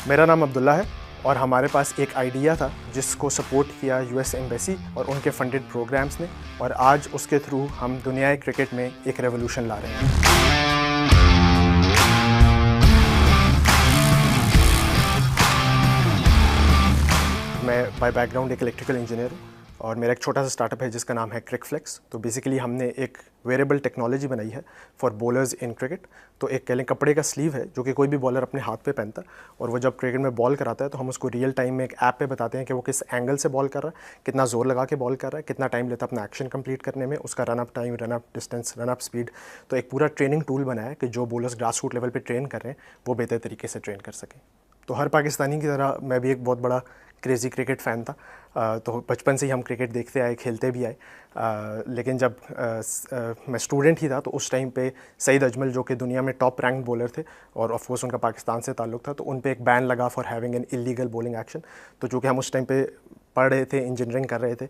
मेरा नाम अब्दुल्ला है और हमारे पास एक आइडिया था जिसको सपोर्ट किया यूएस एम्बेसी और उनके फंडेड प्रोग्राम्स ने, और आज उसके थ्रू हम दुनियाई क्रिकेट में एक रेवोल्यूशन ला रहे हैं। मैं बाय बैकग्राउंड एक इलेक्ट्रिकल इंजीनियर हूँ और मेरा एक छोटा सा स्टार्टअप है जिसका नाम है क्रिकफ्लेक्स। तो बेसिकली हमने एक वेरेबल टेक्नोलॉजी बनाई है फॉर बॉलर्स इन क्रिकेट। तो एक कह लें कपड़े का स्लीव है जो कि कोई भी बॉलर अपने हाथ पे पहनता है, और वो जब क्रिकेट में बॉल कराता है तो हम उसको रियल टाइम में एक ऐप पे बताते हैं कि वो किस एंगल से बॉल कर रहा है, कितना जोर लगा के बॉल कर रहा है, कितना टाइम लेता है अपना एक्शन कंप्लीट करने में, उसका run up time, run up distance, run up speed. तो एक पूरा ट्रेनिंग टूल बनाया है कि जो बॉलर्स ग्रास रूट लेवल पर ट्रेन कर रहे हैं वो बेहतर तरीके से ट्रेन कर सकें। तो हर पाकिस्तानी की तरह मैं भी एक बहुत बड़ा क्रेज़ी क्रिकेट फ़ैन था। तो बचपन से ही हम क्रिकेट देखते आए, खेलते भी आए। लेकिन जब मैं स्टूडेंट ही था तो उस टाइम पे सईद अजमल जो कि दुनिया में टॉप रैंक बॉलर थे और ऑफ कोर्स उनका पाकिस्तान से ताल्लुक़ था, तो उन पे एक बैन लगा for having an illegal bowling action. तो चूँकि हम उस टाइम पे पढ़ रहे थे, इंजीनियरिंग कर रहे थे,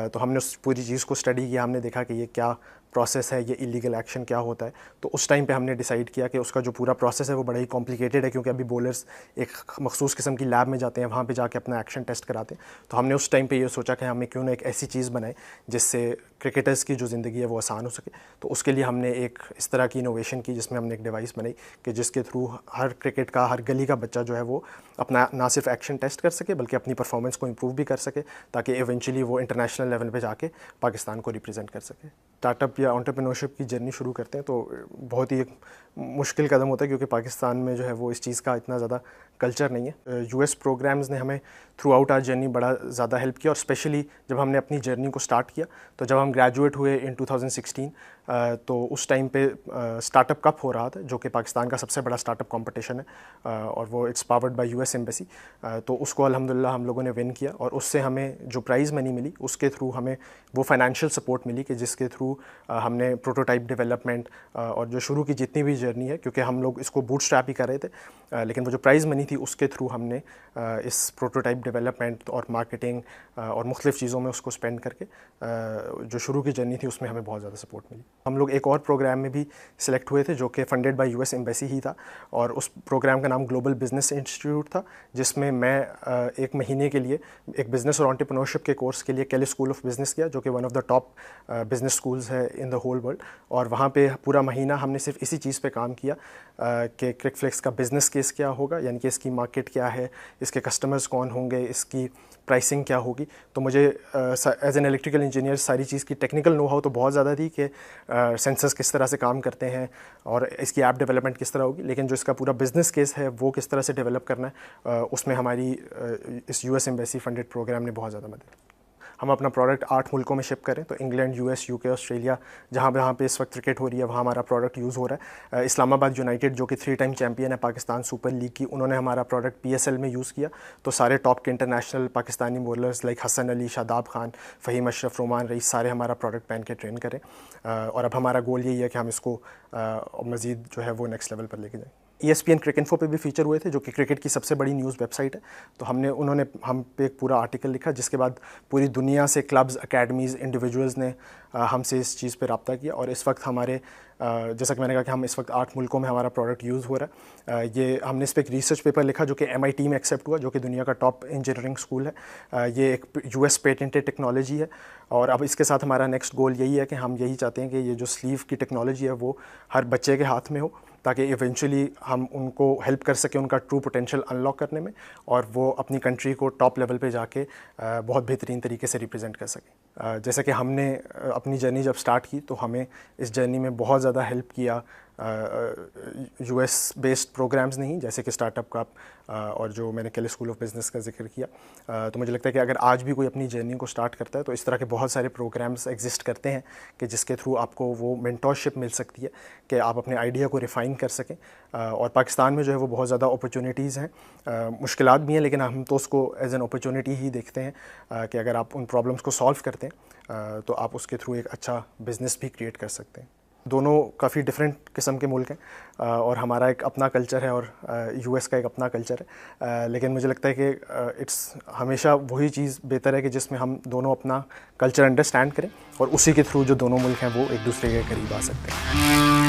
तो हमने उस पूरी चीज़ को स्टडी किया। हमने देखा कि ये क्या प्रोसेस है, ये इलीगल एक्शन क्या होता है। तो उस टाइम पे हमने डिसाइड किया कि उसका जो पूरा प्रोसेस है वो बड़ा ही कॉम्प्लिकेटेड है, क्योंकि अभी बॉलर्स एक मखसूस किस्म की लैब में जाते हैं, वहाँ पे जाके अपना एक्शन टेस्ट कराते हैं। तो हमने उस टाइम पे ये सोचा कि हमें क्यों ना एक ऐसी चीज़ बनाए जिससे क्रिकेटर्स की जो ज़िंदगी है वो आसान हो सके। तो उसके लिए हमने एक इस तरह की इनोवेशन की जिसमें हमने एक डिवाइस बनाई कि जिसके थ्रू हर क्रिकेट का, हर गली का बच्चा जो है वो अपना ना सिर्फ एक्शन टेस्ट कर सके बल्कि अपनी परफॉर्मेंस को इम्प्रूव भी कर सके, ताकि इवेंचुअली वो इंटरनेशनल लेवल पे जाके पाकिस्तान को रिप्रेजेंट कर सके। स्टार्टअप या एंटरप्रेन्योरशिप की जर्नी शुरू करते हैं तो बहुत ही एक मुश्किल कदम होता है, क्योंकि पाकिस्तान में जो है वो इस चीज़ का इतना ज़्यादा कल्चर नहीं है। यूएस प्रोग्राम्स ने हमें थ्रू आउट आवर जर्नी बड़ा ज़्यादा हेल्प किया, और स्पेशली जब हमने अपनी जर्नी को स्टार्ट किया तो जब हम ग्रेजुएट हुए इन 2016, तो उस टाइम पे स्टार्टअप कप हो रहा था जो कि पाकिस्तान का सबसे बड़ा स्टार्टअप कंपटीशन है, और वो it's powered by US embassy. तो उसको अल्हम्दुलिल्लाह हम लोगों ने विन किया, और उससे हमें जो प्राइज़ मनी मिली उसके थ्रू हमें वो फाइनेंशियल सपोर्ट मिली कि जिसके थ्रू हमने प्रोटोटाइप डेवलपमेंट और जो शुरू की जितनी भी जर्नी है, क्योंकि हम लोग इसको बूटस्ट्रैप ही कर रहे थे, लेकिन वो जो प्राइज़ मनी थी उसके थ्रू हमने इस प्रोटोटाइप डेवलपमेंट और मार्केटिंग और मुख्तलिफ़ चीज़ों में उसको स्पेंड करके जो शुरू की जर्नी थी उसमें हमें बहुत ज़्यादा सपोर्ट मिली। हम लोग एक और प्रोग्राम में भी सिलेक्ट हुए थे जो कि फंडेड बाय यूएस एम्बेसी ही था, और उस प्रोग्राम का नाम ग्लोबल बिजनेस इंस्टीट्यूट था, जिसमें मैं एक महीने के लिए एक बिज़नेस और एंटरप्रेन्योरशिप के कोर्स के लिए केली स्कूल ऑफ बिज़नेस किया, जो कि one of the top business schools है इन द होल वर्ल्ड। और वहाँ पे पूरा महीना हमने सिर्फ इसी चीज़ पे काम किया कि क्रिकफ्लेक्स का बिज़नेस केस क्या होगा, यानी कि इसकी मार्केट क्या है, इसके कस्टमर्स कौन होंगे, इसकी प्राइसिंग क्या होगी। तो मुझे एज एन इलेक्ट्रिकल इंजीनियर सारी चीज़ की टेक्निकल नो हाउ तो बहुत ज़्यादा थी कि सेंसर्स किस तरह से काम करते हैं और इसकी ऐप डेवलपमेंट किस तरह होगी, लेकिन जो इसका पूरा बिज़नेस केस है वो किस तरह से डेवलप करना है, उसमें हमारी इस यूएस एम्बेसी फंडेड प्रोग्राम ने बहुत ज़्यादा मदद। हम अपना प्रोडक्ट 8 मुल्कों में शिप करें, तो इंग्लैंड, यूएस, यूके, ऑस्ट्रेलिया, जहाँ पे इस वक्त क्रिकेट हो रही है वहाँ हमारा प्रोडक्ट यूज़ हो रहा है। इस्लामाबाद यूनाइटेड जो कि 3 टाइम चैम्पियन है पाकिस्तान सुपर लीग की, उन्होंने हमारा प्रोडक्ट पीएसएल में यूज़ किया। तो सारे टॉप के international Pakistani bowlers like Hasan Ali, Shadab Khan, Faheem Ashraf, Romman Raees, सारे हमारा प्रोडक्ट पहन के ट्रेन करें। और अब हमारा गोल यही है कि हम इसको मज़ीद जो है वो नेक्स्ट लेवल पर लेके जाएँ। ESPN क्रिकइन्फो पे भी फीचर हुए थे, जो कि क्रिकेट की सबसे बड़ी न्यूज़ वेबसाइट है। तो उन्होंने हम पे एक पूरा आर्टिकल लिखा, जिसके बाद पूरी दुनिया से क्लब्स, अकेडमीज़, इंडिविजुअल्स ने हमसे इस चीज़ पे रब्ता किया। और इस वक्त हमारे जैसा कि मैंने कहा कि हम इस वक्त 8 मुल्कों में हमारा प्रोडक्ट यूज़ हो रहा है। ये हमने इस पर एक रिसर्च पेपर लिखा जो कि MIT में एक्सेप्ट हुआ, जो कि दुनिया का टॉप इंजीनियरिंग स्कूल है। ये एक US पेटेंटेड टेक्नोलॉजी है, और अब इसके साथ हमारा नेक्स्ट गोल यही है कि हम यही चाहते हैं कि ये जो स्लीव की टेक्नोलॉजी है वो हर बच्चे के हाथ में हो, ताकि इवेंचुअली हम उनको हेल्प कर सकें उनका ट्रू पोटेंशियल अनलॉक करने में, और वो अपनी कंट्री को टॉप लेवल पे जाके बहुत बेहतरीन तरीके से रिप्रेजेंट कर सकें। जैसे कि हमने अपनी जर्नी जब स्टार्ट की तो हमें इस जर्नी में बहुत ज़्यादा हेल्प किया US बेस्ड प्रोग्राम्स नहीं, जैसे कि स्टार्टअप का और जो मैंने केली स्कूल ऑफ बिज़नेस का जिक्र किया। तो मुझे लगता है कि अगर आज भी कोई अपनी जर्नी को स्टार्ट करता है तो इस तरह के बहुत सारे प्रोग्राम्स एग्जिस्ट करते हैं कि जिसके थ्रू आपको वो मेंटोरशिप मिल सकती है कि आप अपने आइडिया को रिफ़ाइन कर सकें। और पाकिस्तान में जो है वो बहुत ज़्यादा अपॉर्चुनिटीज़ हैं, मुश्किलात भी हैं, लेकिन हम तो उसको एज एन अपॉर्चुनिटी ही देखते हैं कि अगर आप उन प्रॉब्लम्स को सॉल्व करते हैं तो आप उसके थ्रू एक अच्छा बिज़नेस भी क्रिएट कर सकते हैं। दोनों काफ़ी डिफरेंट किस्म के मुल्क हैं और हमारा एक अपना कल्चर है और US का एक अपना कल्चर है, लेकिन मुझे लगता है कि इट्स हमेशा वही चीज़ बेहतर है कि जिसमें हम दोनों अपना कल्चर अंडरस्टैंड करें और उसी के थ्रू जो दोनों मुल्क हैं वो एक दूसरे के करीब आ सकते हैं।